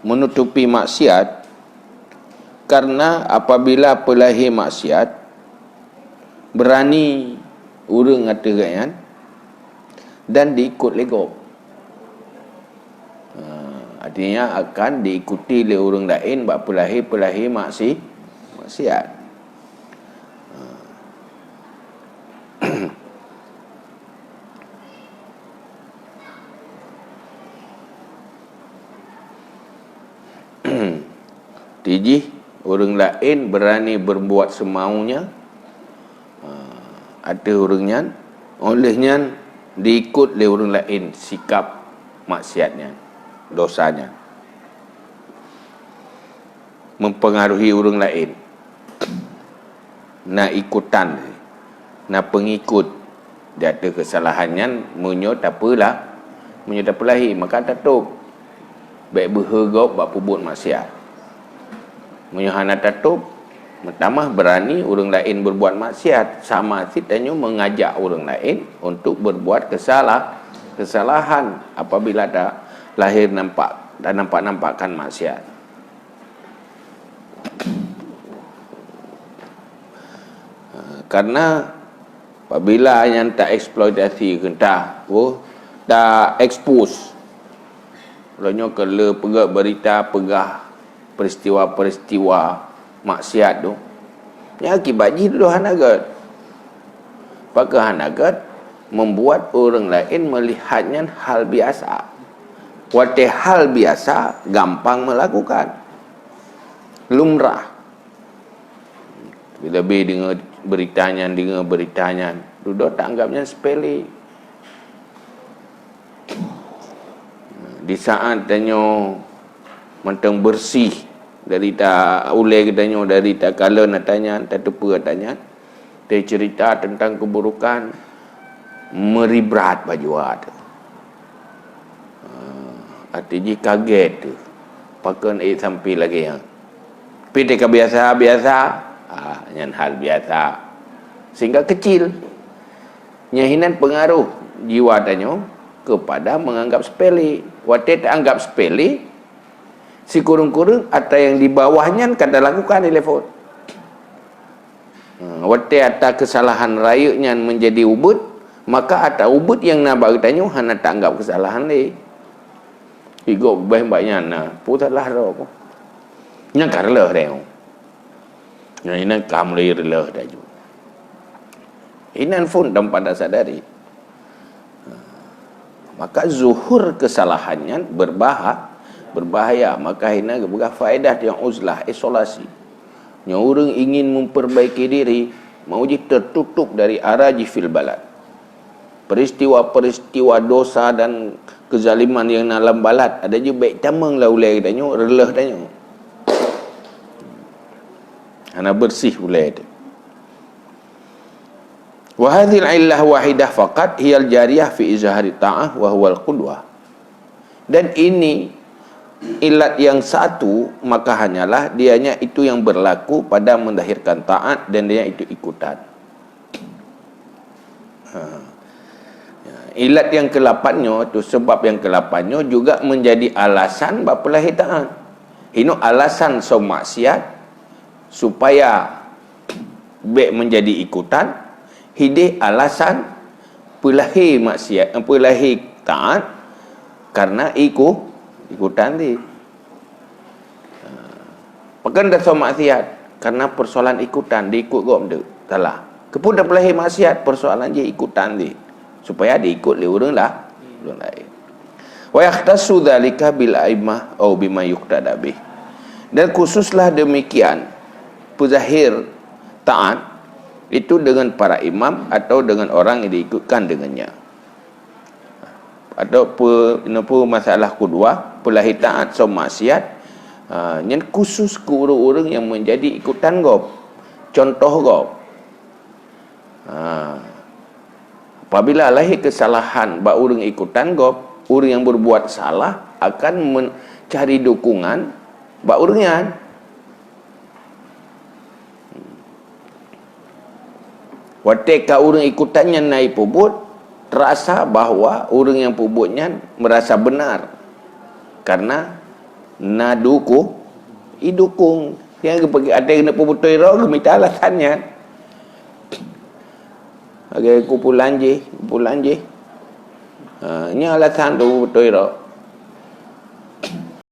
menutupi maksiat, karena apabila pelahir maksiat berani urang ngatakan dan diikut legop, artinya akan diikuti oleh orang lain bab pelahir maksiat. Tiji, orang lain berani berbuat semaunya, ada orangnya, olehnya diikut oleh orang lain sikap maksiatnya, dosanya, mempengaruhi orang lain, nak ikutan, nak pengikut, dia ada kesalahannya, menyot apalah, menyot apalahi, maka tutup, baik berhegop, bak pubut maksiat. Menyuhana tutup, pertama berani orang lain berbuat maksiat, sama sitanya mengajak orang lain untuk berbuat kesalahan apabila dah lahir nampak-nampakkan maksiat. Karena apabila yang tak eksploitasi kentah, tak expose, lalu kalau pegah berita, pegah peristiwa-peristiwa maksiat tu, yang akibat dulu hanagat. Apakah hanagat membuat orang lain melihatnya hal biasa. Wate hal biasa gampang melakukan, lumrah. Bila dengar beritanya, duduk tak anggapnya sepele. Di saat tanya mentang bersih dari tak ulai katanya, dari tak kala nak tanya, tak tepa tanya, dia cerita tentang keburukan meribrat baju ada. Artinya kaget tu, pakai sampai lagi yang pidek biasa-biasa, yang hal biasa, sehingga kecil nyahinan pengaruh jiwa tanya kepada menganggap sepele. Waktu tak anggap sepele, si kurung-kurung atau yang di bawahnya kada lakukan telefon. Waktu atas kesalahan rayunya menjadi ubud, maka atas ubud yang nak bagi tanya hana tak anggap kesalahan ni. Igo banyak na, putahlah roh. Yang karlah reo. Yang ini kamu lerlah dah juga. Ini pun tanpa dah sadari. Maka zuhur kesalahannya berbahaya. Maka ini berfaedah yang uzlah, isolasi. Yang orang ingin memperbaiki diri, mau tertutup dari araji fil balad. Peristiwa-peristiwa dosa dan kezaliman yang dalam balad, ada juga baik tamang lah ulai tanya, relah tanya. Hana bersih ulai itu. Wa hadhil illah wahidah faqat hiyal jariyah fi izhari ta'ah wa huwal qudwah. Dan ini ilat yang satu, maka hanyalah dianya itu yang berlaku pada mendahirkan taat dan dia itu ikutan. Ilat yang ke-8-nya tu, sebab yang ke-8-nya juga menjadi alasan bab pelahir taat. Ini alasan so maksiat supaya baik menjadi ikutan. Hidih alasan pelahir maksiat, pelahir taat karena ikutan dia. Pekan dah so maksiat karena persoalan ikutan, diikut gom dia. Salah. Kepun dah pelahir maksiat, persoalan dia ikutan dia. Supaya diikut oleh orang lain. Wa yakhtassu dzalika bil aimah au bima yuqtada bih. Dan khususlah demikian pezahir taat itu dengan para imam atau dengan orang yang diikutkan dengannya. Atau masalah kedua, pelahir taat so maksiat, yang khusus ke orang-orang yang menjadi ikutan gop. Contoh gop. Apabila lahir kesalahan bak orang ikutan gop, orang yang berbuat salah akan mencari dukungan bak orangnya. Watika orang ikutannya naik pubut, terasa bahawa orang yang pubutnya merasa benar karena na dukung yang pergi ada kena pemutui roh ke minta alasannya. Okey, kumpulan je. Ni alasan tu pemutui roh.